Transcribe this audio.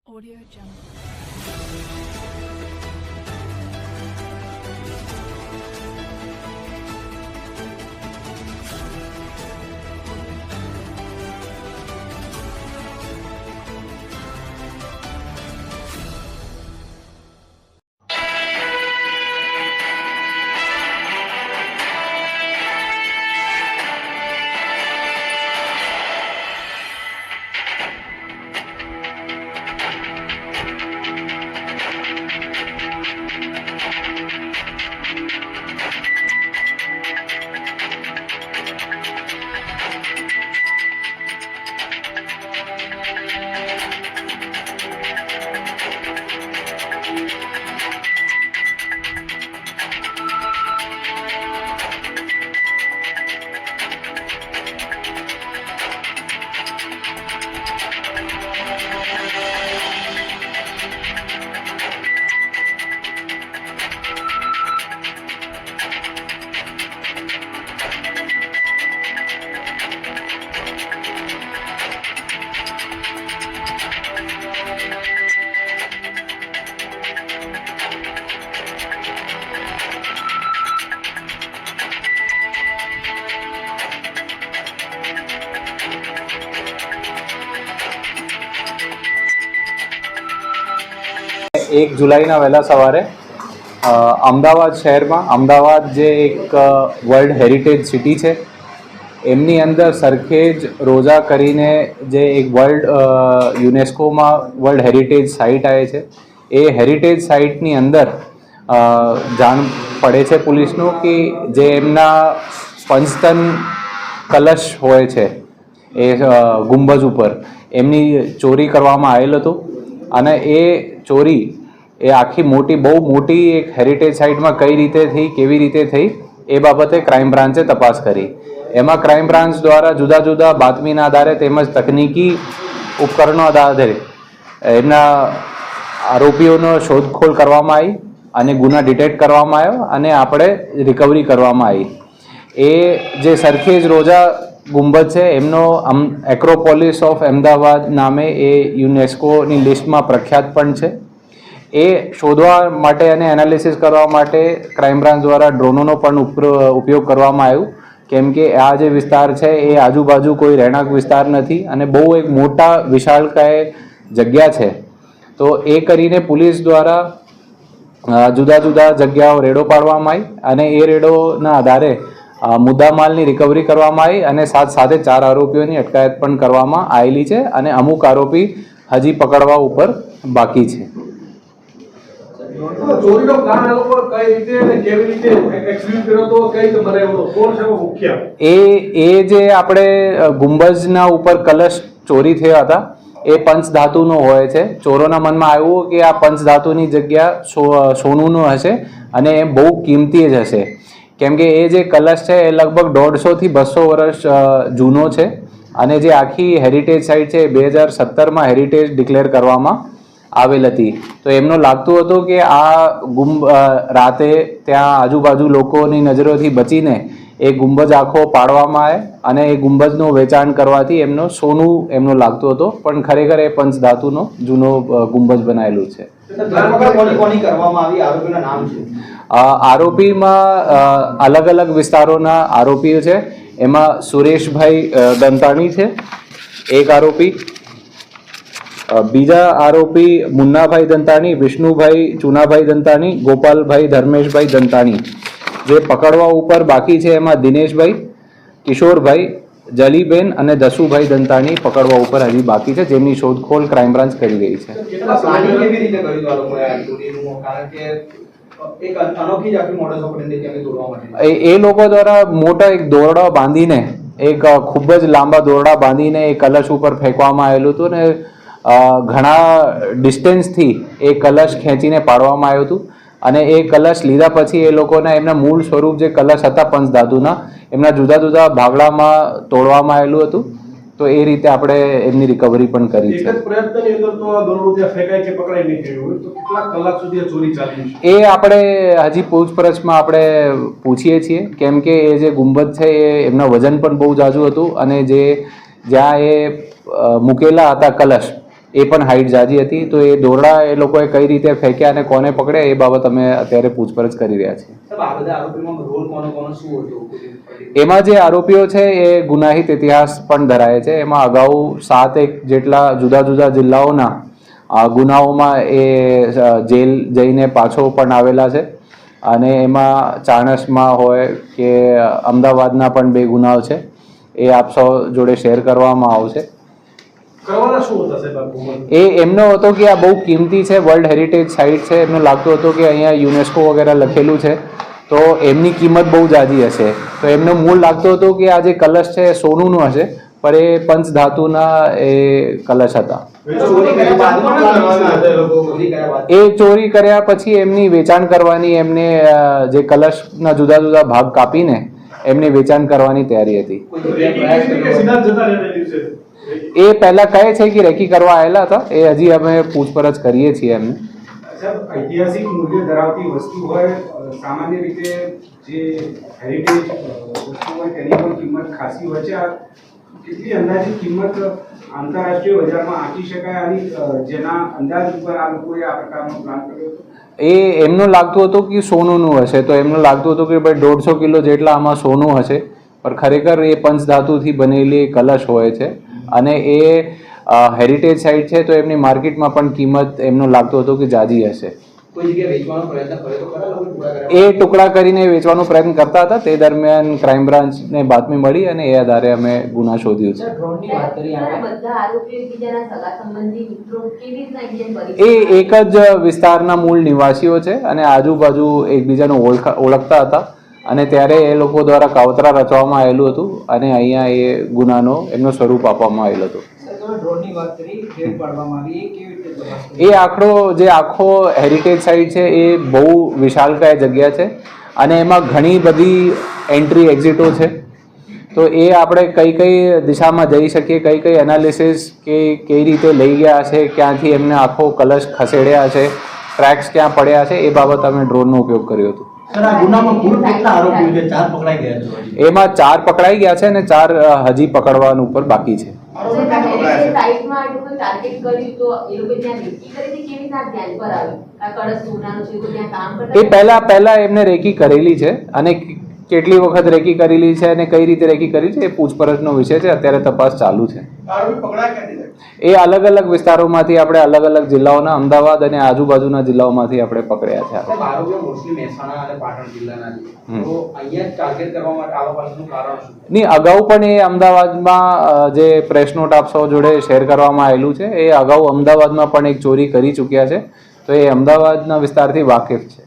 Audio Jungle. એક જુલાઈના વહેલા સવારે અમદાવાદ શહેરમાં અમદાવાદ જે એક વર્લ્ડ હેરિટેજ સિટી છે એમની અંદર સરખેજ રોજા કરીને જે એક યુનેસ્કોમાં વર્લ્ડ હેરિટેજ સાઇટ આવે છે એ હેરિટેજ સાઇટની અંદર જાણ પડે છે પોલીસનું કે જે એમના પંચતન કલશ હોય છે એ ગુંબજ ઉપર એમની ચોરી કરવામાં આવેલ હતું અને એ ચોરી એ આખી બહુ મોટી એક હેરિટેજ સાઇટમાં કઈ રીતે થઈ કેવી રીતે થઈ એ બાબતે ક્રાઇમ બ્રાન્ચે તપાસ કરી. એમાં ક્રાઇમ બ્રાન્ચ દ્વારા જુદા જુદા બાતમીના આધારે તેમજ તકનીકી ઉપકરણો આધારે એમના આરોપીઓનો શોધખોળ કરવામાં આવી અને ગુના ડિટેક્ટ કરવામાં આવ્યો અને આપણે રિકવરી કરવામાં આવી. એ જે સરખેજ રોજા ગુંબજ છે એમનો એક્રોપોલિસ ઓફ અમદાવાદ નામે એ યુનેસ્કોની લિસ્ટમાં પ્રખ્યાત પણ છે. એ શોધવા માટે અને એનાલિસિસ કરવા માટે ક્રાઇમ બ્રાન્ચ દ્વારા ડ્રોનોનો પણ ઉપયોગ કરવામાં આવ્યો, કેમ કે આ જે વિસ્તાર છે એ આજુબાજુ કોઈ રહેણાંક વિસ્તાર નથી અને બહુ એક મોટા વિશાળકાય જગ્યા છે. તો એ કરીને પોલીસ દ્વારા જુદા જુદા જગ્યાઓ રેડો પાડવામાં આવી અને એ રેડોના આધારે મુદ્દામાલની રિકવરી કરવામાં આવી અને સાથે 4 આરોપીઓની અટકાયત પણ કરવામાં આવેલી છે અને અમુક આરોપી હજી પકડવા ઉપર બાકી છે. એ જે આપણે ગુંબજના ઉપર કલશ ચોરી થયા હતા એ પંચધાતુનો હોય છે. ચોરોના મનમાં આવ્યું કે આ પંચધાતુની જગ્યા સોનુનો હશે અને એ બહુ કિંમતી જ હશે, કેમ કે એ જે કલશ છે એ લગભગ 150 થી 200 વર્ષ જૂનો છે અને જે આખી હેરિટેજ સાઇટ છે 2017માં હેરિટેજ ડિક્લેર કરવામાં આવેલ હતી. તો એમનો લાગતું હતું કે આ રાતે ત્યાં આજુબાજુ લોકોની નજરોથી બચીને એ ગુંબજ આખો પાડવામાં આવે અને એ ગુંબજનું વેચાણ કરવાથી સોનું એમનો લાગતું હતો, પણ ખરેખર એ પંચધાતુનો જૂનો ગુંબજ બનાવેલું છે. આરોપીમાં અલગ અલગ વિસ્તારોના આરોપીઓ છે. એમાં સુરેશભાઈ દંતાણી છે એક આરોપી, બીજા આરોપી મુન્નાભાઈ દંતાણી, વિષ્ણુભાઈ ચુનાભાઈ દંતાણી, ગોપાલભાઈ ધર્મેશભાઈ દંતાણી. જે પકડવા ઉપર બાકી છે એમાં દિનેશભાઈ, કિશોરભાઈ, જલીબેન અને દસુભાઈ દંતાણી પકડવા ઉપર હજી બાકી છે, જેમની શોધખોળ ક્રાઇમ બ્રાન્ચ કરી રહી છે. એ લોકો દ્વારા મોટા એક દોરડા બાંધીને એક ખૂબ જ લાંબા દોરડા બાંધીને એ કલશ ઉપર ફેંકવામાં આવેલું હતું ને ઘણા ડિસ્ટન્સથી એ કલશ ખેંચીને પાડવામાં આવ્યું હતું અને એ કલશ લીધા પછી એ લોકોના એમના મૂળ સ્વરૂપ જે કલશ હતા પંચધાતુના એમના જુદા જુદા ભાગલામાં તોડવામાં આવેલું હતું. તો એ રીતે આપણે એમની રિકવરી પણ કરી છે. એ આપણે હજી પૂછપરછમાં આપણે પૂછીએ છીએ, કેમ કે એ જે ગુંબજ છે એ એમના વજન પણ બહુ ઝાઝું હતું અને જ્યાં એ મૂકેલા હતા કલશ એ પણ હાઈટ જાજી હતી. તો એ દોરડા એ લોકોએ કઈ રીતે ફેંક્યા અને કોને પકડ્યા એ બાબત અમે અત્યારે પૂછપરછ કરી રહ્યા છીએ. એમાં જે આરોપીઓ છે એ ગુનાહિત ઇતિહાસ પણ ધરાવે છે. એમાં અગાઉ 7 જેટલા જુદા જુદા જિલ્લાઓના ગુનાઓમાં એ જેલ જઈને પાછો પણ આવેલા છે. અને એમાં ચાણસમાં હોય કે અમદાવાદના પણ 2 ગુનાઓ છે. એ આપ સૌ જોડે શેર કરવામાં આવશે. એ એમનો હતો કે આ બહુ કિંમતી છે, વર્લ્ડ હેરિટેજ સાઇટ છે. એમને લાગતું હતું કે અહીંયા યુનેસ્કો વગેરે લખેલું છે તો એમની કિંમત બહુ જાજી હશે. તો એમનો મૂળ લાગતું હતું કે આ જે કલશ છે એ સોનુનું હશે, પણ એ પંચધાતુના એ કલશ હતા. એ ચોરી કર્યા પછી એમની વેચાણ કરવાની, એમને જે કલશના જુદા જુદા ભાગ કાપીને એમને વેચાણ કરવાની તૈયારી હતી. એ પહેલા કહે છે કે રેકી કરવા આવેલા હતા. એ હજી અમે પૂછપરછ કરીએ છીએ એમને. ઐતિહાસિક મૂલ્ય ધરાવતી વસ્તુ હોય, સામાન્ય રીતે જે હેરિટેજ વસ્તુ હોય તેની પણ કિંમત ખાસી હોય છે. કેટલી અંદાજિત કિંમત આંતરરાષ્ટ્રીય બજારમાં આંકી શકાય અને જેના અંદાજ ઉપર આ લોકોએ આ પ્રકારનો પ્લાન કર્યો હતો? એ એમનું લાગતું હતું કે સોનુનું હશે. તો એમનું લાગતું હતું કે ભાઈ 150 કિલો જેટલા આમાં સોનું હશે, પણ ખરેખર એ પંચધાતુથી બનેલી કલશ હોય છે. અને એ હેરિટેજ સાઇટ છે તો એમની માર્કેટમાં પણ કિંમત એમનું લાગતું હતું કે જાજી હશે. એ ટુકડા કરીને વેચવાનો પ્રયત્ન કરતા હતા. તે દરમિયાન ક્રાઇમ બ્રાન્ચને બાતમી મળી અને એ આધારે અમે ગુના શોધ્યું છે. એ એક જ વિસ્તારના મૂળ નિવાસીઓ છે અને આજુબાજુ એકબીજાને ઓળખતા હતા. અને ત્યારે એ લોકો દ્વારા કાવતરા રચવામાં આવેલું હતું અને અહીંયા એ ગુનાનો એમનો સ્વરૂપ આપવામાં આવેલું હતું. એ આખો હેરિટેજ સાઇટ છે એ બહુ વિશાળકાય જગ્યા છે અને એમાં ઘણી બધી એન્ટ્રી એક્ઝિટો છે. તો એ આપણે કઈ દિશામાં જઈ શકીએ, કઈ એનાલિસિસ કે કઈ રીતે લઈ ગયા છે, ક્યાંથી એમને આખો કલશ ખસેડ્યા છે, ટ્રેક્સ ક્યાં પડ્યા છે, એ બાબત અમે ડ્રોનનો ઉપયોગ કર્યો હતો. ગુનામાં કુલ કેટલા આરોપીઓ છે? 4 પકડાઈ ગયા છે. એમાં 4 પકડાઈ ગયા છે અને 4 હજી પકડવાનું ઉપર બાકી છે. એ પહેલા એમને રેકી કરેલી છે અને કેટલી વખત રેકી કરેલી છે અને કઈ રીતે રેકી કરી છે એ પૂછપરછનો વિષય છે. અત્યારે તપાસ ચાલુ છે. એ અલગ અલગ વિસ્તારોમાંથી આપણે અલગ અલગ જિલ્લાઓના, અમદાવાદ અને આજુબાજુના જિલ્લાઓમાંથી આપણે પકડ્યા છે. નહીં, અગાઉ પણ એ અમદાવાદમાં જે પ્રેસ નોટ આપ સૌ જોડે શેર કરવામાં આવેલું છે, એ અગાઉ અમદાવાદમાં પણ એક ચોરી કરી ચૂક્યા છે. તો એ અમદાવાદના વિસ્તારથી વાકેફ છે.